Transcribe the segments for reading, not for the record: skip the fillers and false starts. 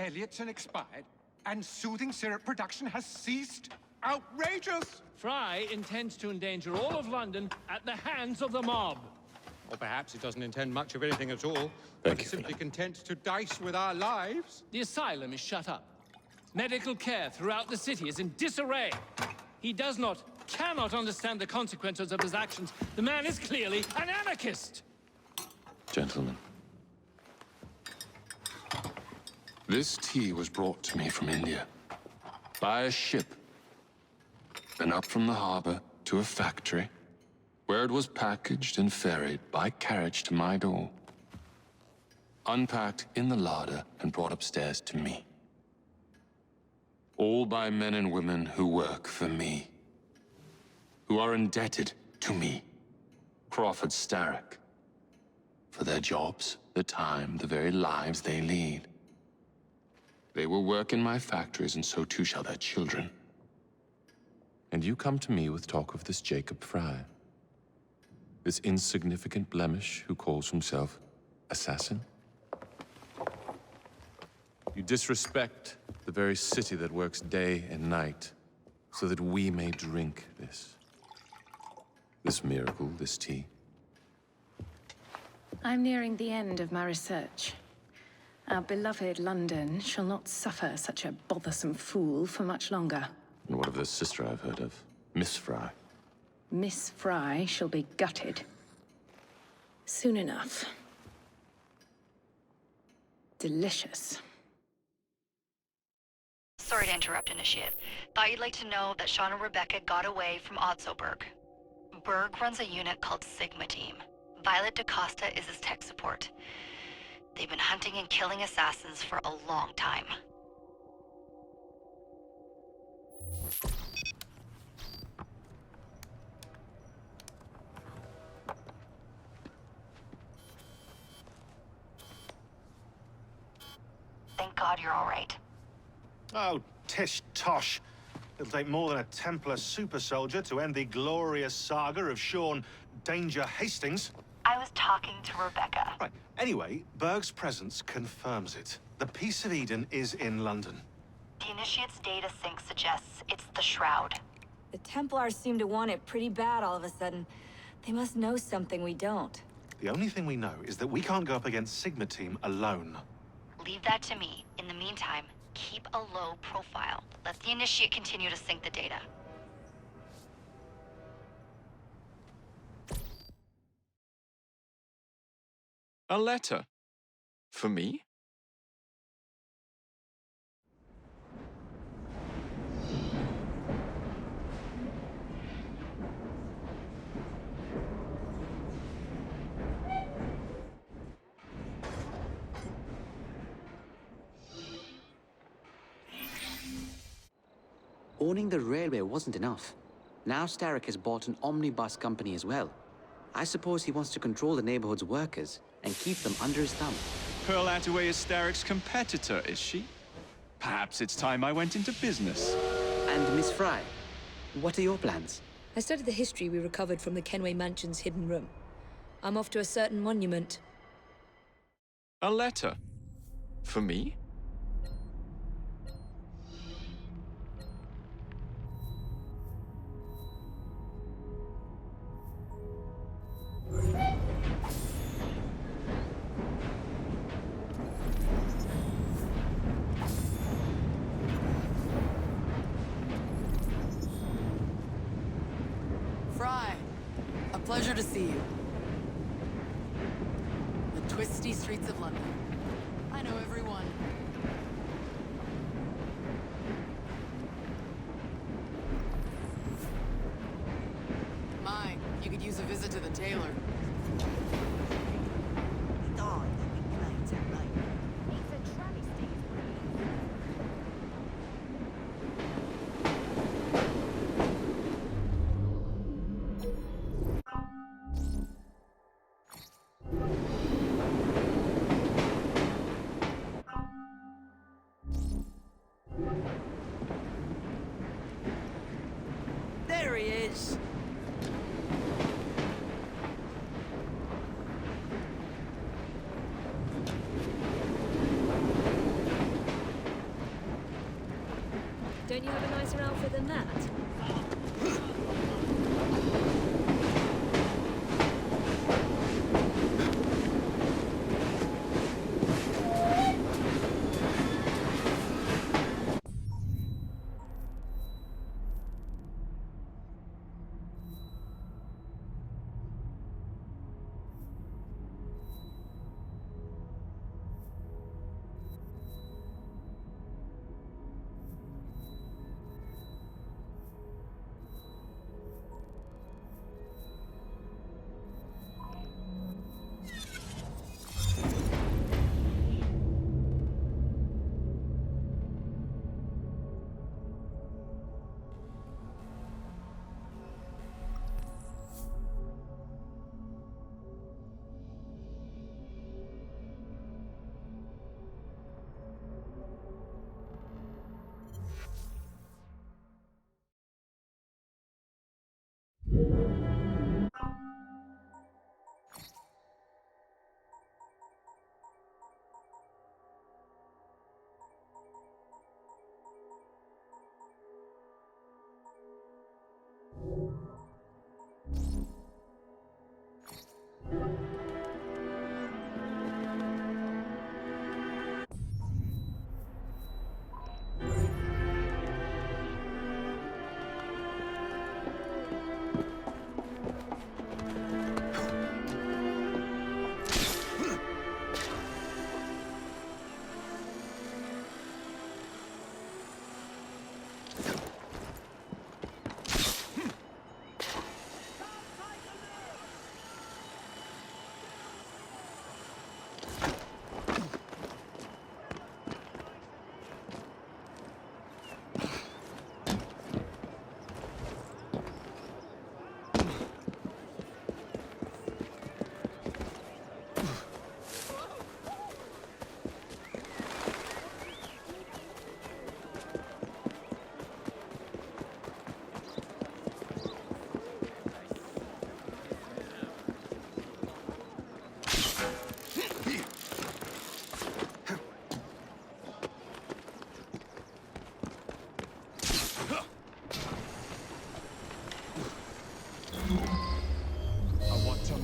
Elliotson expired, and soothing syrup production has ceased? Outrageous! Frye intends to endanger all of London at the hands of the mob. Or perhaps he doesn't intend much of anything at all. But he's simply content to dice with our lives. The asylum is shut up. Medical care throughout the city is in disarray. He cannot understand the consequences of his actions. The man is clearly an anarchist! Gentlemen. This tea was brought to me from India. By a ship. Then up from the harbor to a factory, where it was packaged and ferried by carriage to my door. Unpacked in the larder and brought upstairs to me. All by men and women who work for me. Who are indebted to me, Crawford Starrick, for their jobs, the time, the very lives they lead. They will work in my factories, and so too shall their children. And you come to me with talk of this Jacob Frye. This insignificant blemish who calls himself assassin? You disrespect the very city that works day and night so that we may drink this. This miracle, this tea. I'm nearing the end of my research. Our beloved London shall not suffer such a bothersome fool for much longer. And what of the sister I've heard of, Miss Frye? Miss Frye shall be gutted. Soon enough. Delicious. Sorry to interrupt, Initiate. Thought you'd like to know that Sean and Rebecca got away from Otzoberg. Berg runs a unit called Sigma Team. Violet DaCosta is his tech support. They've been hunting and killing assassins for a long time. Thank God you're all right. Oh, tish tosh. It'll take more than a Templar super soldier to end the glorious saga of Sean Danger Hastings. I was talking to Rebecca. Right. Anyway, Berg's presence confirms it. The Peace of Eden is in London. The Initiate's data sync suggests it's the Shroud. The Templars seem to want it pretty bad all of a sudden. They must know something we don't. The only thing we know is that we can't go up against Sigma Team alone. Leave that to me. In the meantime, keep a low profile. Let the Initiate continue to sync the data. A letter? For me? Owning the railway wasn't enough. Now Starrick has bought an omnibus company as well. I suppose he wants to control the neighborhood's workers and keep them under his thumb. Pearl Attaway is Starrick's competitor, is she? Perhaps it's time I went into business. And Miss Frye, what are your plans? I studied the history we recovered from the Kenway Mansion's hidden room. I'm off to a certain monument. A letter? For me? Frye, a pleasure to see you. The twisty streets of London. I know everyone. My, you could use a visit to the tailor. There he is. than that.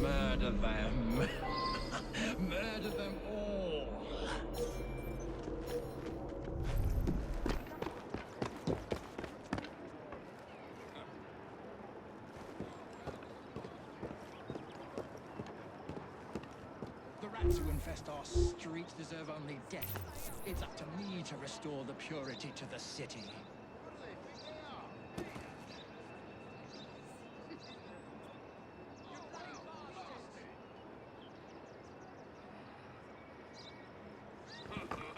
Murder them. Murder them all. The rats who infest our streets deserve only death. It's up to me to restore the purity to the city.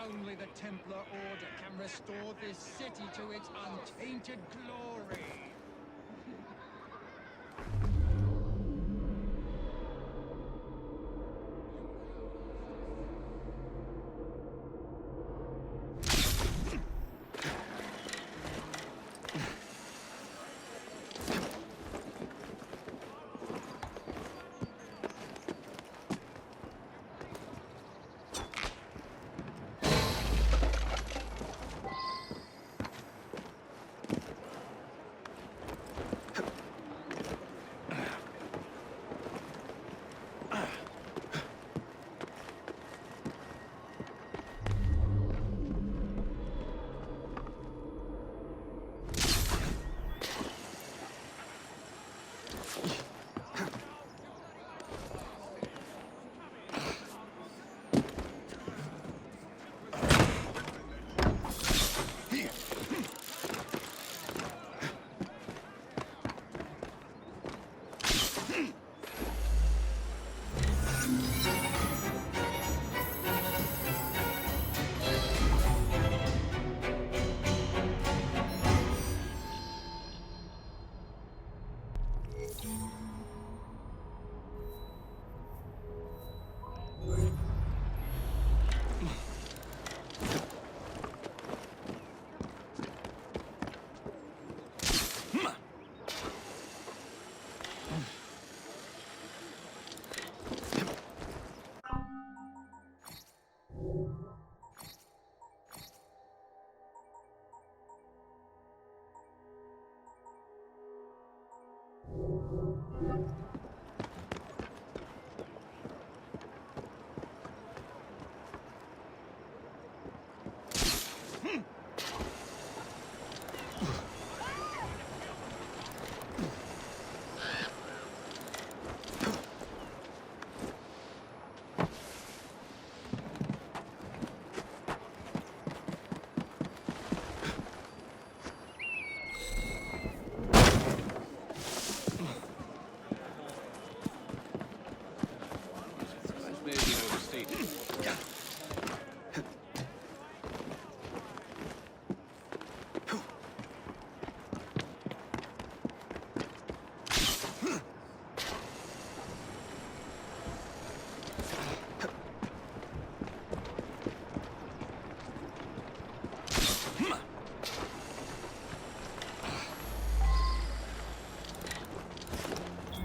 Only the Templar Order can restore this city to its untainted glory.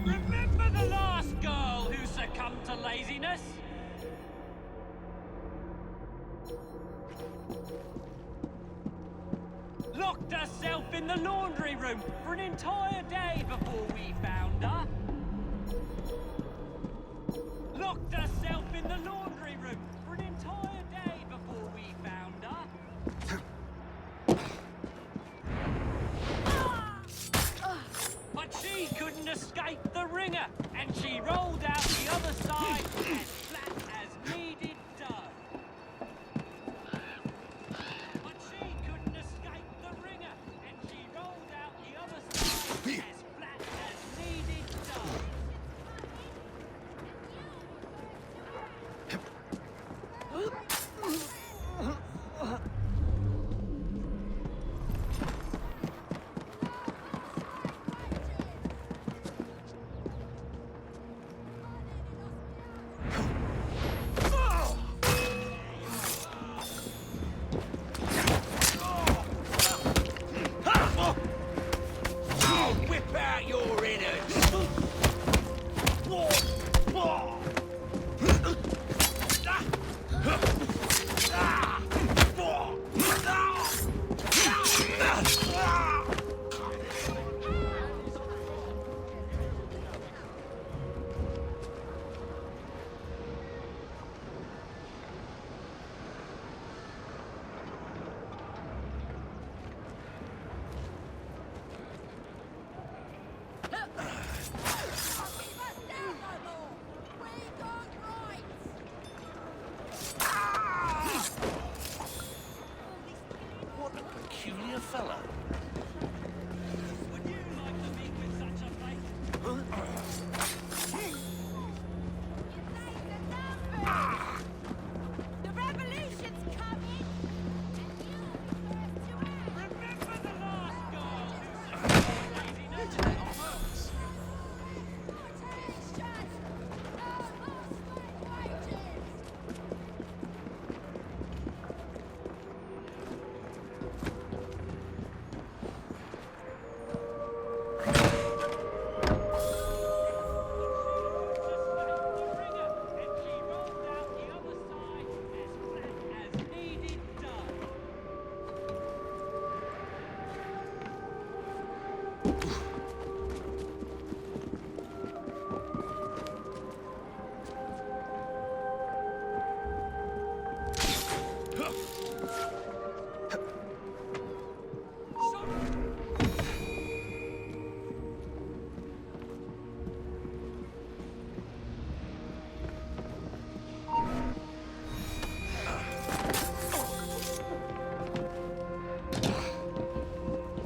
Remember the last girl who succumbed to laziness? Locked herself in the laundry room for an entire day before we found her. Locked herself in the laundry room for an entire day before we found her. But she couldn't escape the ringer, and she rolled out the other side as flat as kneaded dough. But she couldn't escape the ringer, and she rolled out the other side as flat as kneaded dough.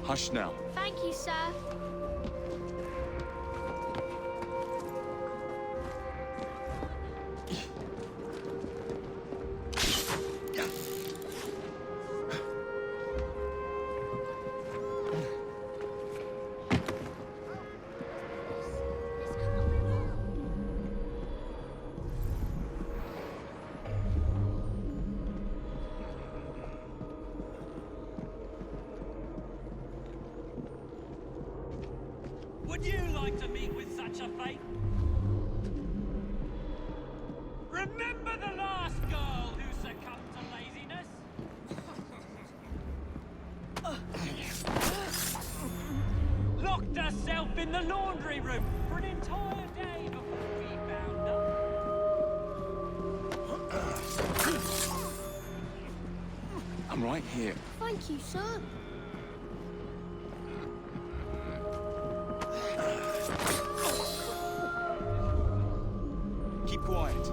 Hush now. Thank you, sir. Would you like to meet with such a fate? Remember the last girl who succumbed to laziness? Locked herself in the laundry room room for an entire day before we found her. I'm right here. Thank you, sir. Keep quiet.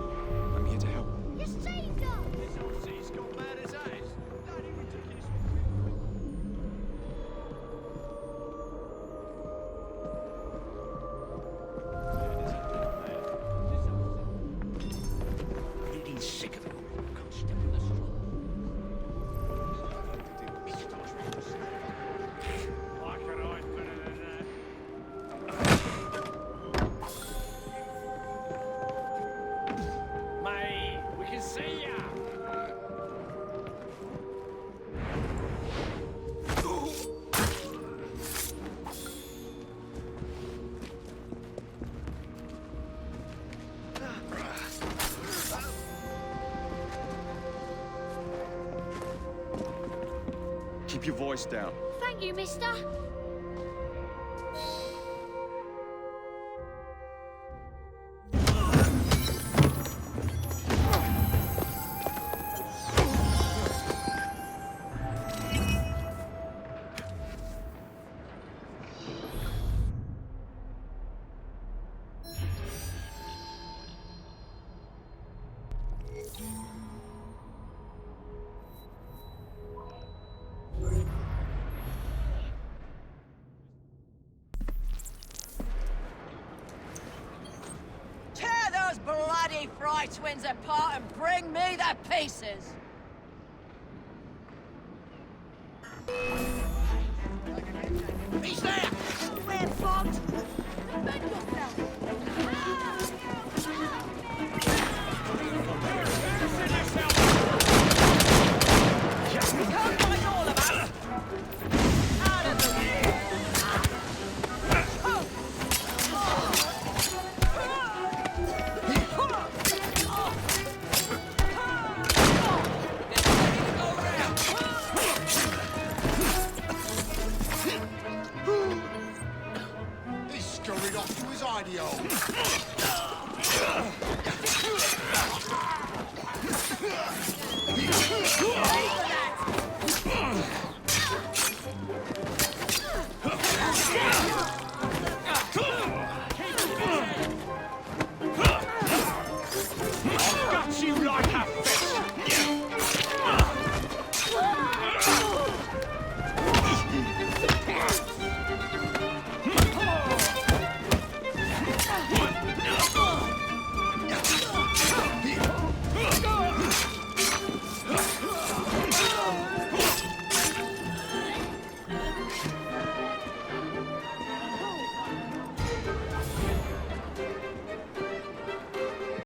I'm here to help. You saved us! This old sea's gone mad as ice. Bloody ridiculous. Getting sick of it all. Can't step on the straw. I can hide better than that. May, we can see ya! Keep your voice down. Thank you, mister. Tear those bloody Frye twins apart and bring me the pieces! He's there! We're fogged. Defend yourself.